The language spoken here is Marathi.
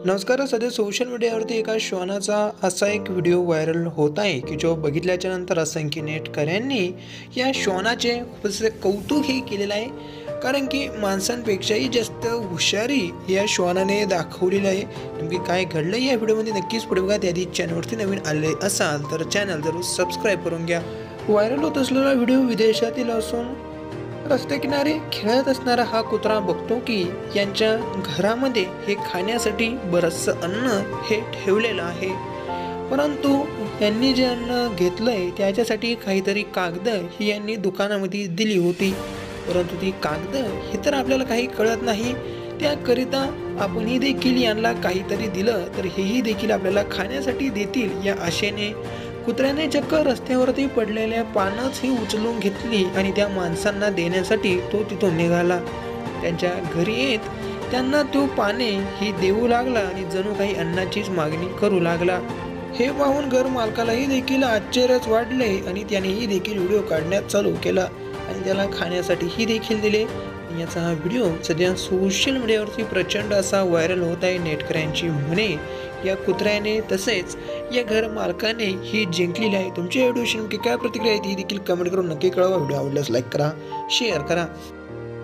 नमस्कार. सध्या सोशल मीडियावरती एका श्वानाचा असा एक व्हिडिओ व्हायरल होत आहे की जो बघितल्याच्या नंतर असंख्य नेटकऱ्यांनी या श्वानाचे खूप असे कौतुकही केलेलं आहे. कारण की माणसांपेक्षाही जास्त हुशारी या श्वानाने दाखवलेली आहे. नेमकी काय घडलं या व्हिडिओमध्ये नक्कीच पुढे बघा. त्याआधी चॅनलवरती नवीन आले असाल तर चॅनल जरूर सबस्क्राईब करून घ्या. व्हायरल होत असलेला व्हिडिओ विदेशातील असून रस्त्याकिनारी खेळत असणारा हा कुत्रा बघतो की यांच्या घरामध्ये हे खाण्यासाठी बरंचसं अन्न हे ठेवलेलं आहे, परंतु यांनी जे अन्न घेतलंय त्याच्यासाठी काहीतरी कागद ही यांनी दुकानामध्ये दिली होती, परंतु ती कागद हे तर आपल्याला काही कळत नाही. त्याकरिता आपणही देखील यांना काहीतरी दिलं तर हेही देखील आपल्याला खाण्यासाठी देतील या आशेने कुत्र्याने चक्क रस्त्यावरती पडलेल्या पानंच ही उचलून घेतली आणि त्या माणसांना देण्यासाठी तो तिथून निघाला. त्यांच्या घरी येत त्यांना तो पाने ही देऊ लागला आणि जणू काही अन्नाचीच मागणी करू लागला. हे पाहून घर मालकालाही देखील आश्चर्यच वाटले आणि त्यानेही देखील व्हिडिओ काढण्यास चालू केला आणि त्याला खाण्यासाठीही देखील दिले. याचा हा व्हिडिओ सध्या सोशल मीडियावरती प्रचंड असा व्हायरल होत आहे. नेटकऱ्यांची म्हणे या कुत्र्याने तसेच या घर मालकाने ही जिंकलेली आहे. तुमच्या व्हिडिओशी नेमकी काय प्रतिक्रिया आहे ती देखील कमेंट करून नक्की कळवा. व्हिडिओ आवडल्यास लाईक करा, शेअर करा.